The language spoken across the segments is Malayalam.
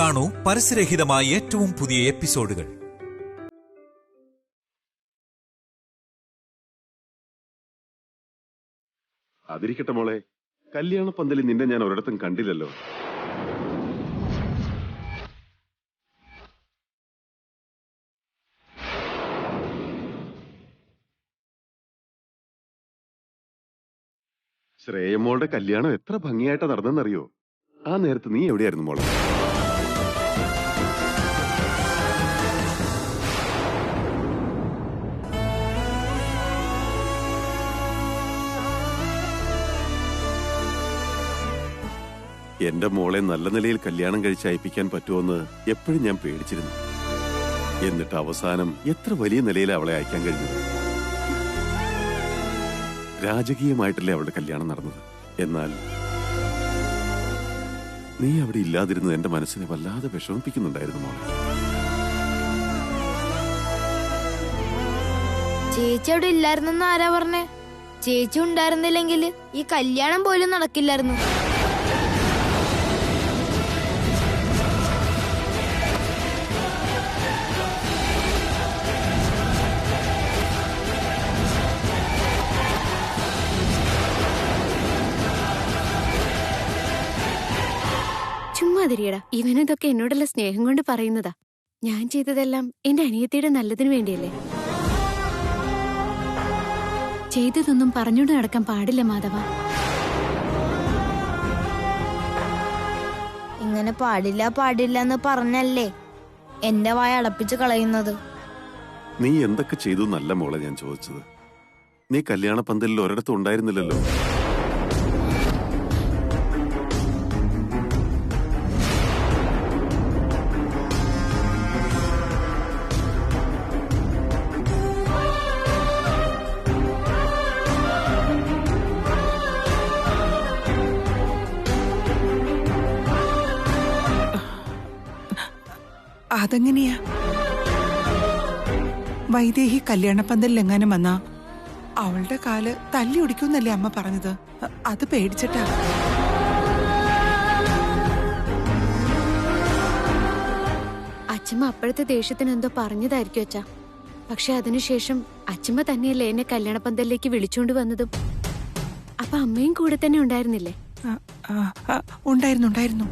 കാണൂ പരസ്യരഹിതമായ ഏറ്റവും പുതിയ എപ്പിസോഡുകൾ. അതിരിക്കട്ടെ മോളെ, കല്യാണ പന്തലിൽ നിന്നെ ഞാൻ ഒരിടത്തും കണ്ടില്ലല്ലോ. ശ്രേയമോളുടെ കല്യാണം എത്ര ഭംഗിയായിട്ടാ നടന്നെന്നറിയോ? ആ നേരത്ത് നീ എവിടെയായിരുന്നു മോളെ? എന്റെ മോളെ നല്ല നിലയിൽ കല്യാണം കഴിച്ച് അയപ്പിക്കാൻ പറ്റുമെന്ന് എപ്പോഴും ഞാൻ പേടിച്ചിരുന്നു. എന്നിട്ട് അവസാനം എത്ര വലിയ നിലയിൽ അവളെ അയക്കാൻ കഴിഞ്ഞത്. രാജകീയമായിട്ടല്ലേ അവളുടെ കല്യാണം നടന്നത്. എന്നാൽ നീ അവിടെ ഇല്ലാതിരുന്നത് എന്റെ മനസ്സിനെ വല്ലാതെ വിഷമിപ്പിക്കുന്നുണ്ടായിരുന്നു മോളെ. ചേച്ചി അവിടെ ഇല്ലായിരുന്നെന്ന് ആരാ പറഞ്ഞേ? ചേച്ചി ഉണ്ടായിരുന്നില്ലെങ്കിൽ ഈ കല്യാണം പോലും നടക്കില്ലായിരുന്നു. ചുമ്മാതിരിയടാ, ഇവനിതൊക്കെ എന്നോടുള്ള സ്നേഹം കൊണ്ട് പറയുന്നതാ. ഞാൻ ചെയ്തതെല്ലാം എന്റെ അനിയത്തിയുടെ നല്ലതിനു വേണ്ടിയല്ലേ. ചെയ്തതൊന്നും പറഞ്ഞോണ്ട് നടക്കാൻ പാടില്ല മാധവ. ഇങ്ങനെ പാടില്ല എന്ന് പറഞ്ഞല്ലേ എന്റെ വായ അടപ്പിച്ച് കളയുന്നത്. നീ എന്തൊക്കെ ചെയ്തു എന്നല്ല മോളെ ഞാൻ ചോദിച്ചത്. നീ കല്യാണ പന്തലിൽ ഒരിടത്തും ഉണ്ടായിരുന്നില്ലല്ലോ. അതെങ്ങനെയാ? വൈദേഹി കല്യാണപ്പന്തലിലെങ്ങാനും വന്നാ അവളുടെ കാല് തല്ലി ഒടിക്കുന്നല്ലേ അമ്മ പറഞ്ഞത്? അത് പേടിച്ചിട്ടാ. അച്ഛമ്മ അപ്പോഴത്തെ ദേഷ്യത്തിന് എന്തോ പറഞ്ഞതായിരിക്കും അച്ഛാ. പക്ഷെ അതിനുശേഷം അച്ഛമ്മ തന്നെയല്ലേ എന്നെ കല്യാണപ്പന്തലിലേക്ക് വിളിച്ചോണ്ട് വന്നതും. അപ്പൊ അമ്മയും കൂടെ തന്നെ ഉണ്ടായിരുന്നില്ലേ? ഉണ്ടായിരുന്നു.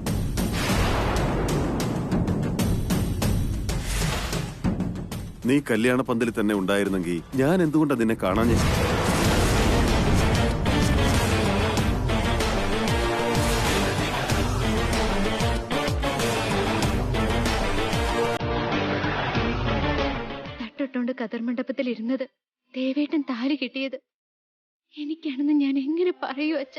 നീ കല്യാണ പന്തലിൽ തന്നെ ഉണ്ടായിരുന്നെങ്കിൽ ഞാൻ എന്തുകൊണ്ടാ നിന്നെ കാണാൻ? തട്ടൊട്ടോണ്ട് കതിർമണ്ഡപത്തിൽ ഇരുന്നത്, ദേവേട്ടൻ താലി കിട്ടിയത് എനിക്കാണെന്ന് ഞാൻ എങ്ങനെ പറയൂ അച്ഛ?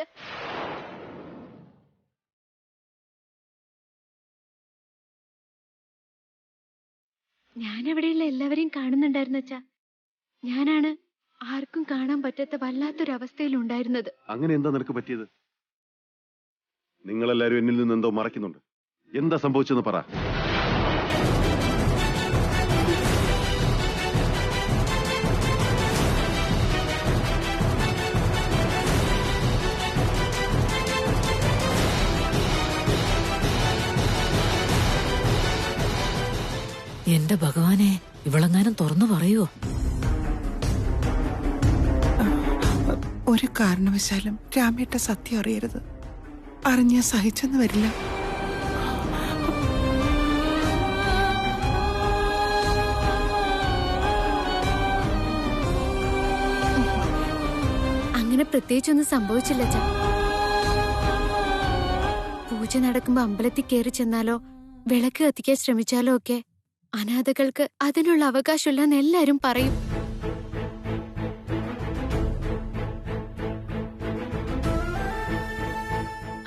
ഞാനവിടെയുള്ള എല്ലാവരെയും കാണുന്നുണ്ടായിരുന്നു അച്ഛാ. ഞാനാണ് ആർക്കും കാണാൻ പറ്റാത്ത വല്ലാത്തൊരവസ്ഥയിലുണ്ടായിരുന്നത്. അങ്ങനെ എന്താ നിനക്ക് പറ്റിയത്? നിങ്ങളെല്ലാരും എന്നിൽ നിന്ന് എന്തോ മറയ്ക്കുന്നുണ്ട്. എന്താ സംഭവിച്ചെന്ന് പറ. എന്റെ ഭഗവാനെ, ഇവളെങ്ങാനും തുറന്നു പറയുവോ? ഒരു കാരണവശാലും രാമേട്ട സത്യം അറിയരുത്. അറിഞ്ഞാ സഹിച്ചെന്ന് വരില്ല. അങ്ങനെ പ്രത്യേകിച്ചൊന്നും സംഭവിച്ചില്ല അച്ഛാ. പൂജ നടക്കുമ്പോ അമ്പലത്തിൽ കയറി ചെന്നാലോ വിളക്ക് കത്തിക്കാൻ ശ്രമിച്ചാലോ ഒക്കെ അനാഥകൾക്ക് അതിനുള്ള അവകാശമില്ലെന്ന് എല്ലാരും പറയും.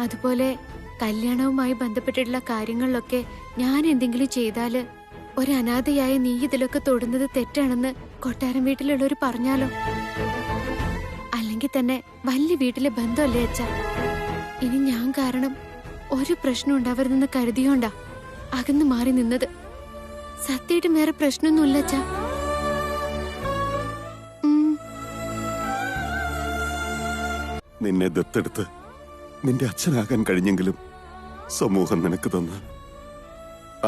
അതുപോലെ കല്യാണവുമായി ബന്ധപ്പെട്ടിട്ടുള്ള കാര്യങ്ങളിലൊക്കെ ഞാൻ എന്തെങ്കിലും ചെയ്താല് ഒരു അനാഥയായ നീ ഇതിലൊക്കെ തൊടുന്നത് തെറ്റാണെന്ന് കൊട്ടാരം വീട്ടിലുള്ളവർ പറഞ്ഞാലോ? അല്ലെങ്കിൽ തന്നെ വലിയ വീട്ടിലെ ബന്ധമല്ലേ അച്ഛാ? ഇനി ഞാൻ കാരണം ഒരു പ്രശ്നം ഉണ്ടാവരുതെന്ന് കരുതിയോണ്ടാ അകന്നു മാറി നിന്നത്. സത്യമായിട്ടും വേറെ പ്രശ്നമൊന്നുമില്ല അച്ഛാ. നിന്നെ ദത്തെടുത്ത് നിന്റെ അച്ഛനാകാൻ കഴിഞ്ഞെങ്കിലും സമൂഹം നിനക്ക് തന്ന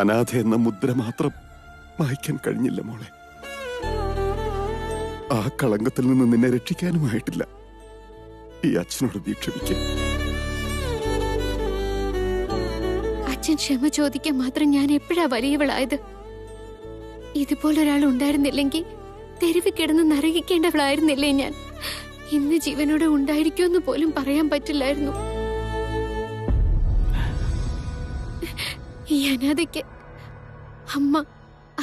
അനാഥ എന്ന മുദ്ര മാത്രം മായ്ക്കാൻ കഴിഞ്ഞില്ല മോളെ. ആ കളങ്കത്തിൽ നിന്ന് നിന്നെ രക്ഷിക്കാനുമായിട്ടില്ല. ഈ അച്ഛനോട് നീ ക്ഷമിക്കുക. അച്ഛൻ ക്ഷമ ചോദിക്കാൻ മാത്രം ഞാൻ എപ്പോഴാ വലിയവളായത്? ഇതുപോലൊരാൾ ഉണ്ടായിരുന്നില്ലെങ്കിൽ തെരുവ് കിടന്ന് നരകിക്കേണ്ടവളായിരുന്നില്ലേ ഞാൻ? ഇന്ന് ജീവനോടെ ഉണ്ടായിരിക്കുമെന്ന് പോലും പറയാൻ പറ്റില്ലായിരുന്നു. ഈ അനാഥയ്ക്ക് അമ്മ,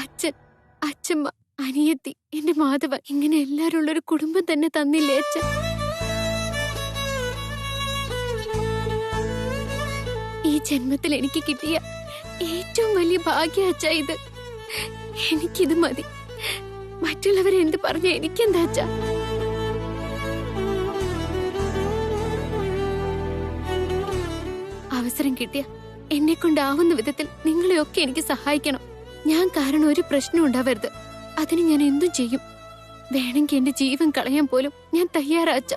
അച്ഛൻ, അച്ഛമ്മ, അനിയത്തി, എന്റെ മാധവ, ഇങ്ങനെ എല്ലാരും ഉള്ളൊരു കുടുംബം തന്നെ തന്നില്ലേ അച്ഛൻ? ഈ ജന്മത്തിൽ എനിക്ക് കിട്ടിയ ഏറ്റവും വലിയ ഭാഗ്യ അച്ഛ ഇത്. എനിക്കിത് മതി. മറ്റുള്ളവരെ എന്ത് പറഞ്ഞ എനിക്കെന്താ അച്ഛ? അവസരം കിട്ടിയ എന്നെ കൊണ്ടാവുന്ന വിധത്തിൽ നിങ്ങളെയൊക്കെ എനിക്ക് സഹായിക്കണം. ഞാൻ കാരണം ഒരു പ്രശ്നം ഉണ്ടാവരുത്. അതിന് ഞാൻ എന്തും ചെയ്യും. വേണമെങ്കിൽ എന്റെ ജീവൻ കളയാൻ പോലും ഞാൻ തയ്യാറാ അച്ഛ.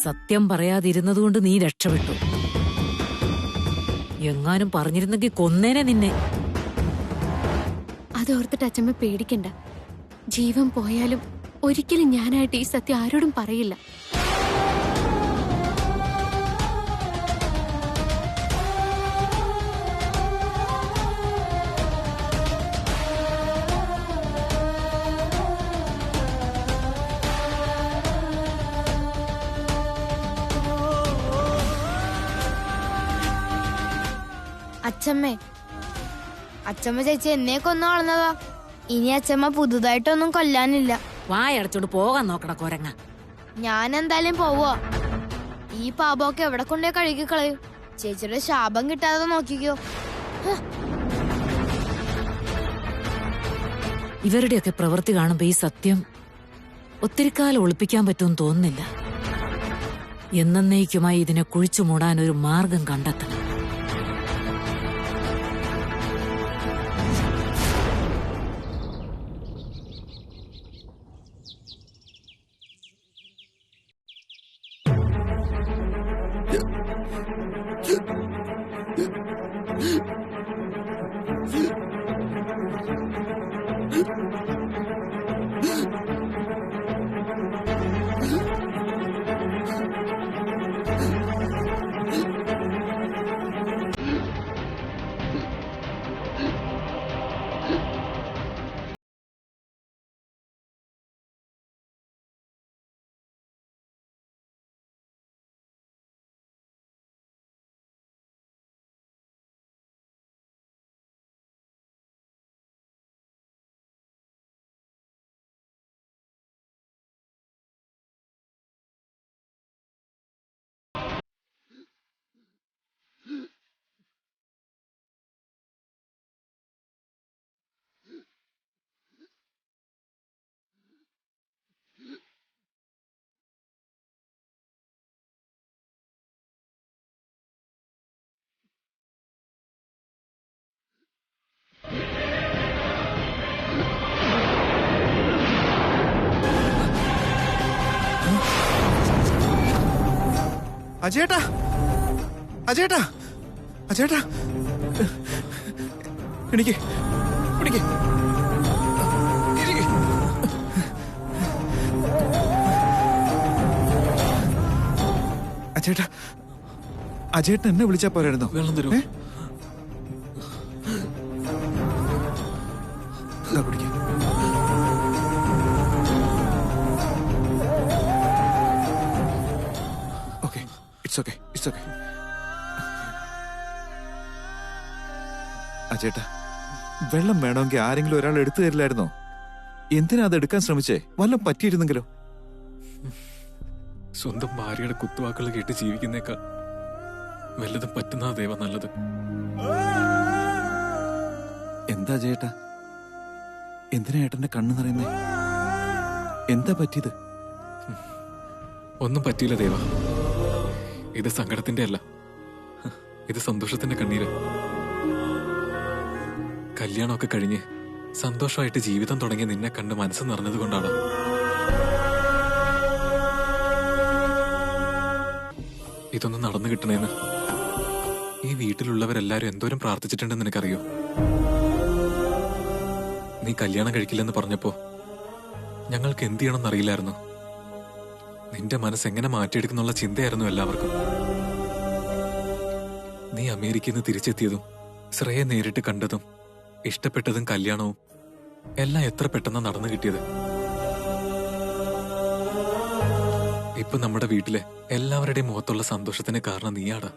സത്യം പറയാതിരുന്നതുകൊണ്ട് നീ രക്ഷപ്പെട്ടു. എങ്ങാനും പറഞ്ഞിരുന്നെങ്കിൽ കൊന്നേനെ നിന്നെ. അതോർത്തിട്ട് അച്ഛമ്മ പേടിക്കണ്ട. ജീവൻ പോയാലും ഒരിക്കലും ഞാനായിട്ട് ഈ സത്യം ആരോടും പറയില്ല. അച്ഛമ്മേ, അച്ഛമ്മ ചേച്ചി എന്നെ കൊന്നു കളഞ്ഞതാ. ഇനി അച്ഛമ്മ പുതുതായിട്ടൊന്നും കൊല്ലാനില്ല. വായടച്ചോണ്ട് പോകാൻ നോക്കണ കൊരങ്ങ. ഞാൻ എന്തായാലും പോവാ. ഈ പാപമൊക്കെ എവിടെ കൊണ്ടേ കഴുകി കളയും. ചേച്ചിയുടെ ശാപം കിട്ടാതെ നോക്കിക്കോ. ഇവരുടെയൊക്കെ പ്രവൃത്തി കാണുമ്പോ ഈ സത്യം ഒത്തിരി കാലം ഒളിപ്പിക്കാൻ പറ്റുമെന്ന് തോന്നുന്നില്ല. എന്നേക്കുമായി ഇതിനെ കുഴിച്ചു മൂടാൻ ഒരു മാർഗം കണ്ടെത്തണം. അജേട്ടാ, അജേട്ടാ, അജേട്ടാ, എനിക്ക് പിടിക്ക്. അജേട്ടാ, അജേട്ടൻ എന്നെ വിളിച്ചാ പോരായിരുന്നോ? വെള്ളം തരുമോ? പിടിക്ക. Okay, it's okay, it's okay. അജേട്ടാ, വെള്ളം വേണമെങ്കിൽ ആരെങ്കിലും ഒരാൾ എടുത്തു തരില്ലായിരുന്നോ? എന്തിനാ അത് എടുക്കാൻ ശ്രമിച്ചേ? വല്ലതും പറ്റിയിരുന്നെങ്കിലോ? സ്വന്തം ഭാര്യയുടെ കുത്തുവാക്കുകൾ കേട്ട് ജീവിക്കുന്നേക്കാൾ വല്ലതും പറ്റുന്നതാ ദേവ നല്ലത്. എന്താ ചേട്ടാ, എന്തിനാ ഏട്ടന്റെ കണ്ണ് നിറയുന്നേ? എന്താ പറ്റിയത്? ഒന്നും പറ്റിയില്ല ദേവ. ഇത് സങ്കടത്തിന്റെ അല്ല, ഇത് സന്തോഷത്തിന്റെ കണ്ണീര്. കല്യാണമൊക്കെ കഴിഞ്ഞ് സന്തോഷമായിട്ട് ജീവിതം തുടങ്ങിയ നിന്നെ കണ്ട് മനസ്സ് നിറഞ്ഞത് കൊണ്ടാണ്. ഇതൊന്നും നടന്നു കിട്ടണേന്ന് ഈ വീട്ടിലുള്ളവരെല്ലാരും എന്തോരം പ്രാർത്ഥിച്ചിട്ടുണ്ടെന്ന് നിനക്കറിയോ? നീ കല്യാണം കഴിക്കില്ലെന്ന് പറഞ്ഞപ്പോ ഞങ്ങൾക്ക് എന്ത് ചെയ്യണമെന്ന് അറിയില്ലായിരുന്നു. നിന്റെ മനസ്സ് എങ്ങനെ മാറ്റിയെടുക്കുന്നുള്ള ചിന്തയായിരുന്നു എല്ലാവർക്കും. നീ അമേരിക്കയിൽ നിന്ന് തിരിച്ചെത്തിയതും ശ്രേയെ നേരിട്ട് കണ്ടതും ഇഷ്ടപ്പെട്ടതും കല്യാണവും എല്ലാം എത്ര പെട്ടെന്ന് നടന്നു കിട്ടിയത്. ഇപ്പൊ നമ്മുടെ വീട്ടിലെ എല്ലാവരുടെയും മുഖത്തുള്ള സന്തോഷത്തിന് കാരണം നീയാടാ.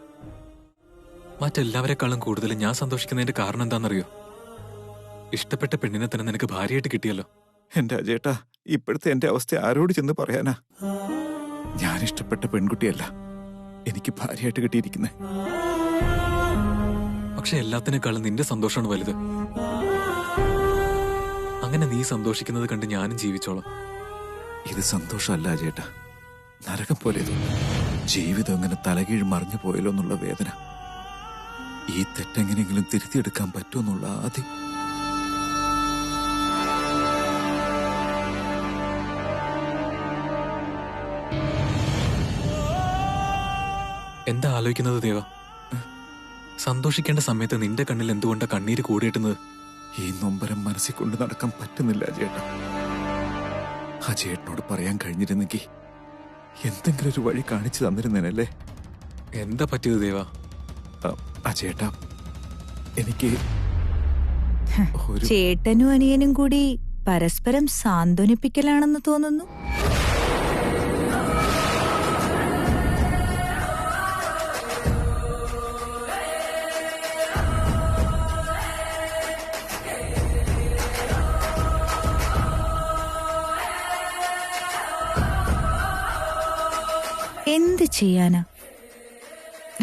മറ്റെല്ലാവരെക്കാളും കൂടുതൽ ഞാൻ സന്തോഷിക്കുന്നതിന്റെ കാരണം എന്താണെന്നറിയോ? ഇഷ്ടപ്പെട്ട പെണ്ണിനെ തന്നെ നിനക്ക് ഭാര്യയായിട്ട് കിട്ടിയല്ലോ. എന്റെ അജേട്ടാ, ഇപ്പോഴത്തെ എന്റെ അവസ്ഥ ആരോട് ചെന്ന് പറയാനാ? ഞാൻ ഇഷ്ടപ്പെട്ട പെൺകുട്ടിയല്ല എനിക്ക് ഭാര്യയായിട്ട് കിട്ടിയിരിക്കുന്നേ. പക്ഷെ എല്ലാത്തിനേക്കാളും നിന്റെ സന്തോഷമാണ് വലുത്. അങ്ങനെ നീ സന്തോഷിക്കുന്നത് കണ്ട് ഞാനും ജീവിച്ചോളാം. ഇത് സന്തോഷമല്ല അജേട്ടാ, നരകം പോലെ. ജീവിതം അങ്ങനെ തലകീഴ് മറിഞ്ഞു പോയല്ലോ എന്നുള്ള വേദന. ഈ തെറ്റെങ്ങനെയെങ്കിലും തിരുത്തിയെടുക്കാൻ പറ്റുമെന്നുള്ള ആദ്യം. എന്താ ആലോചിക്കുന്നത് ദേവ? സന്തോഷിക്കേണ്ട സമയത്ത് നിന്റെ കണ്ണിൽ എന്തുകൊണ്ടാ കണ്ണീര് കൂടിയിട്ടുന്നത്? ഈ നൊമ്പരം മനസ്സിൽ കൊണ്ട് നടക്കാൻ പറ്റുന്നില്ല അജേട്ടാ. അജേട്ടനോട് പറയാൻ കഴിഞ്ഞിരുന്നെങ്കിൽ എന്തെങ്കിലും ഒരു വഴി കാണിച്ചു തന്നിരുന്നേനല്ലേ. എന്താ പറ്റിയത് ദേവ? അജേട്ടാ, എനിക്ക് ചേട്ടനും അനിയനും കൂടി പരസ്പരം സാന്ത്വനിപ്പിക്കലാണെന്ന് തോന്നുന്നു. എന്ത് ചെയ്യാനാ,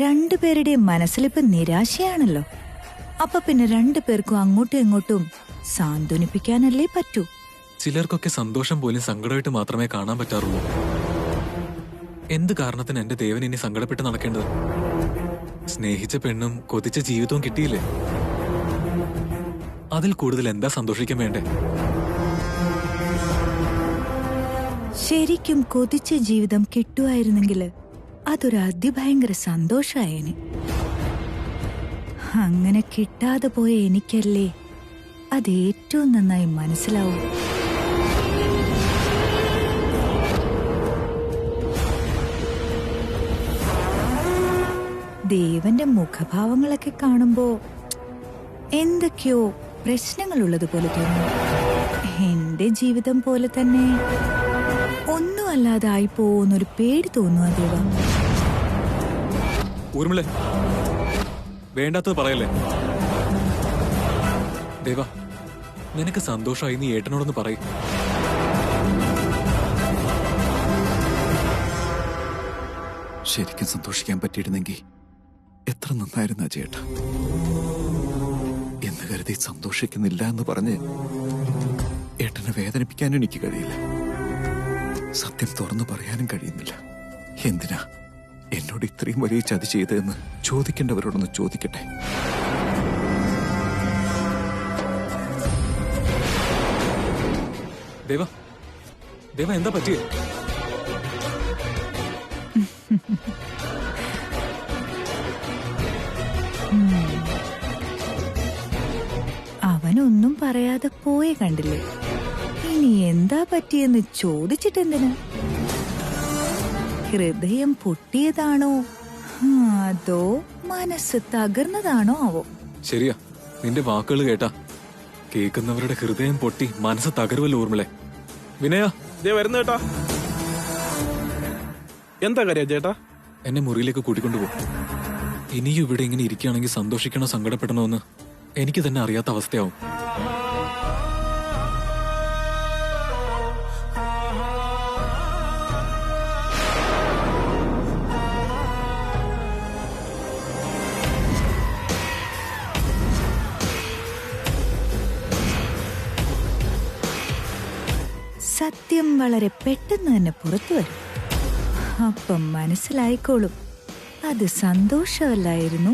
രണ്ടുപേരുടെയും മനസ്സിലിപ്പോ നിരാശയാണല്ലോ. അപ്പൊ പിന്നെ രണ്ടുപേർക്കും അങ്ങോട്ടും ഇങ്ങോട്ടും സാന്ത്വനിപ്പിക്കാനല്ലേ പറ്റൂ. ചിലർക്കൊക്കെ സന്തോഷം പോലും സങ്കടമായിട്ട് മാത്രമേ കാണാൻ പറ്റാറുള്ളൂ. എന്ത് കാരണത്തിന് എന്റെ ദേവൻ ഇനി സങ്കടപ്പെട്ട് നടക്കേണ്ടത്? സ്നേഹിച്ച പെണ്ണും കൊതിച്ച ജീവിതവും കിട്ടിയില്ലേ? അതിൽ കൂടുതൽ എന്താ സന്തോഷിക്കാൻ വേണ്ടേ? ശരിക്കും കൊതിച്ച ജീവിതം കിട്ടുമായിരുന്നെങ്കിൽ അതൊരു അതിഭയങ്കര സന്തോഷായേനെ. അങ്ങനെ കിട്ടാതെ പോയ എനിക്കല്ലേ അത് ഏറ്റവും നന്നായി മനസ്സിലാവും. ദേവന്റെ മുഖഭാവങ്ങളൊക്കെ കാണുമ്പോ എന്തൊക്കെയോ പ്രശ്നങ്ങളുള്ളതുപോലെ തോന്നുന്നു. എന്റെ ജീവിതം പോലെ തന്നെ ഒന്നും അല്ലാതായി പോന്നൊരു പേടി തോന്നുക ദേവ. ഊർമിളെ, വേണ്ടാത്തത് പറയല്ലേ. ദേവ, നിനക്ക് സന്തോഷമായി നീ ഏട്ടനോടൊന്ന് പറയും. ശരിക്കും സന്തോഷിക്കാൻ പറ്റിയിരുന്നെങ്കിൽ എത്ര നന്നായിരുന്നു അജയേട്ടാ. എന്ന് കരുതി സന്തോഷിക്കുന്നില്ല എന്ന് പറഞ്ഞ് ഏട്ടനെ വേദനിപ്പിക്കാനും എനിക്ക് കഴിയില്ല. സത്യം തുറന്നു പറയാനും കഴിയുന്നില്ല. എന്തിനാ എന്നോട് ഇത്രയും വലിയ ചതി ചെയ്തതെന്ന് ചോദിക്കേണ്ടവരോടൊന്ന് ചോദിക്കട്ടെ. ദേവ, ദേവ എന്താ പറ്റിയേ? അവനൊന്നും പറയാതെ പോയെ കണ്ടില്ലേ? ഇനി എന്താ പറ്റിയെന്ന് ചോദിച്ചിട്ടെന്തിന്? ഹൃദയം പൊട്ടിയതാണോ അതോ മനസ്സ് തകർന്നതാണോ ആവോ? ശരിയാ, നിന്റെ വാക്കുകൾ കേട്ടാ കേൾക്കുന്നവരുടെ ഹൃദയം പൊട്ടി മനസ്സ് തകരുവല്ലോ ഊർമിളെ. വിനയാ, വരുന്ന ചേട്ടാ. എന്താ കാര്യം ചേട്ടാ? എന്നെ മുറിയിലേക്ക് കൂട്ടിക്കൊണ്ടുപോകും. ഇനിയും ഇവിടെ ഇങ്ങനെ ഇരിക്കുകയാണെങ്കിൽ സന്തോഷിക്കണോ സങ്കടപ്പെടണോ എന്ന് എനിക്ക് തന്നെ അറിയാത്ത അവസ്ഥയാവും. സത്യം വളരെ പെട്ടെന്ന് തന്നെ പുറത്തു വരും. അപ്പം മനസ്സിലായിക്കോളും, അത് സന്തോഷമല്ലായിരുന്നു,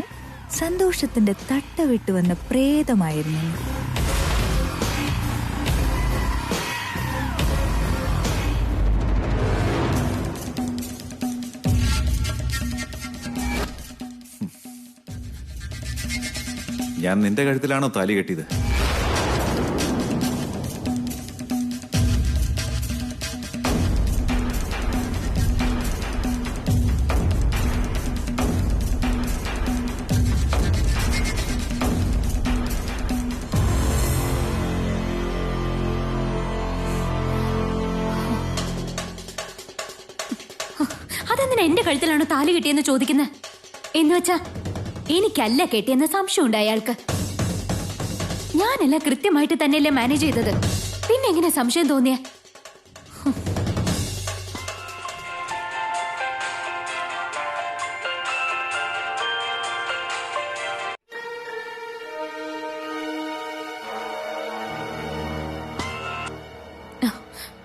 സന്തോഷത്തിന്റെ തട്ട വിട്ടുവന്ന പ്രേതമായിരുന്നു. ഞാൻ നിന്റെ കഴുത്തിലാണോ താലി കെട്ടിയത്? അതെന്തിനാ എന്റെ കഴുത്തിലാണോ താലി കെട്ടിയെന്ന് ചോദിക്കുന്നത്? എന്നുവെച്ചാ എനിക്കല്ല കെട്ടിയെന്ന സംശയമുണ്ട് അയാൾക്ക്. ഞാനല്ല കൃത്യമായിട്ട് തന്നെയല്ലേ മാനേജ് ചെയ്തത്, പിന്നെ എങ്ങനെ സംശയം തോന്നിയ?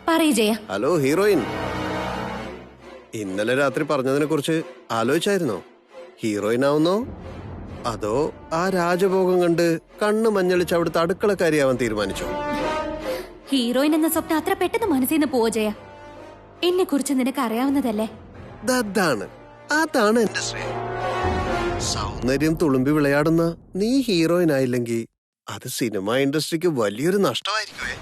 പറയൂ ജയ. ഹലോ ഹീറോയിൻ, ഇന്നലെ രാത്രി പറഞ്ഞതിനെ കുറിച്ച് ആലോചിച്ചായിരുന്നോ? ഹീറോയിൻ ആവുന്നോ അതോ ആ രാജഭോഗം കണ്ട് കണ്ണ് മഞ്ഞളിച്ച് അവിടുത്തെ അടുക്കളക്കാരിയാവാൻ തീരുമാനിച്ചോ? ഹീറോയിൻ എന്ന സ്വപ്നം അത്ര പെട്ടെന്ന് മനസ്സിൽ നിന്ന് പോവോ ജയ? എന്നെ കുറിച്ച് നിനക്ക് അറിയാവുന്നതല്ലേ? അതാണ് എന്റെ ശ്രേയ. സൗന്ദര്യം തുളുമ്പി വിളയാടുന്ന നീ ഹീറോയിൻ ആയില്ലെങ്കിൽ അത് സിനിമ ഇൻഡസ്ട്രിക്ക് വലിയൊരു നഷ്ടമായിരിക്കുവേ.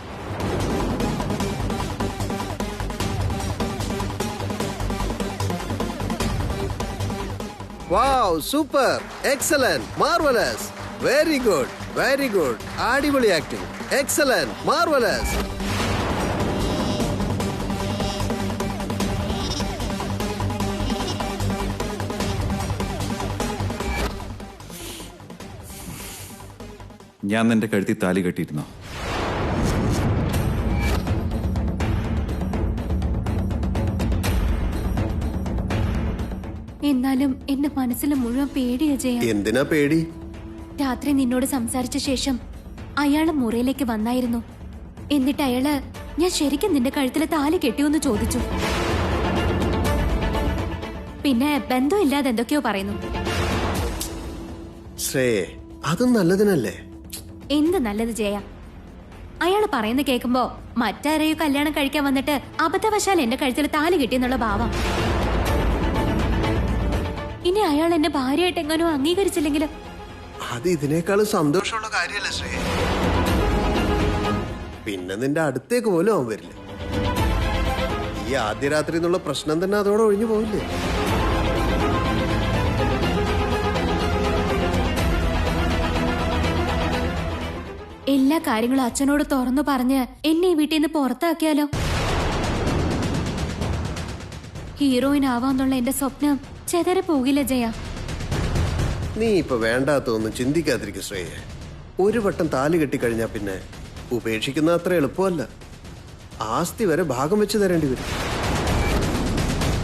Wow, super, excellent, marvellous, very good, very good, അടിപൊളി ആക്ടിംഗ്, എക്സലന്റ്, മാർവലസ്. ഞാൻ നിന്റെ കഴുത്തിൽ താലി കെട്ടിയിരുന്നോ? എന്നാലും എന്റെ മനസ്സിൽ മുഴുവൻ പേടിയാ ജയ. എന്തിനാ പേടി? രാത്രി നിന്നോട് സംസാരിച്ച ശേഷം അയാള് മുറിയിലേക്ക് വന്നായിരുന്നു. എന്നിട്ട് അയാള് ഞാൻ ശരിക്കും നിന്റെ കഴുത്തിലെ താലി കെട്ടിയോന്ന് ചോദിച്ചു. പിന്നെ ബന്ധമില്ലാതെ എന്തൊക്കെയോ പറയുന്നു. ശ്രേയേ, അതും നല്ലതിനല്ലേ? എന്ത് നല്ലത് ജയ? അയാള് പറയുന്ന കേൾക്കുമ്പോ മറ്റാരെയോ കല്യാണം കഴിക്കാൻ വന്നിട്ട് അബദ്ധവശാൽ എന്റെ കഴുത്തിൽ താലി കിട്ടിയെന്നുള്ള ഭാവം. ഇനി അയാൾ എന്നെ ഭാര്യയായിട്ട് എങ്ങനോ അംഗീകരിച്ചില്ലെങ്കിലും അത് ഇതിനേക്കാളും സന്തോഷമുള്ള കാര്യമല്ലേ ശ്രേയ? പിന്നെ നിന്റെ അടുത്തേക്ക് പോലും അവൻ വരില്ല. ഈ ആദ്യ രാത്രി എന്നുള്ള പ്രശ്നം തന്നെ അതോടെ ഒഴിഞ്ഞു പോവില്ലേ? എല്ലാ കാര്യങ്ങളും അച്ഛനോട് തുറന്നു പറഞ്ഞ് എന്നെ ഈ വീട്ടിൽ നിന്ന് പുറത്താക്കിയാലോ? ഹീറോയിൻ ആവാന്നുള്ള എന്റെ സ്വപ്നം ചെതറി പോകില്ല ജയ. നീ ഇപ്പൊ വേണ്ടാത്തൊന്നും ചിന്തിക്കാതിരിക്കും ശ്രേയ. ഒരു വട്ടം താലി കെട്ടിക്കഴിഞ്ഞാ പിന്നെ ഉപേക്ഷിക്കുന്ന അത്ര എളുപ്പമല്ല. ആസ്തി വരെ ഭാഗം വെച്ച് തരേണ്ടി വരും.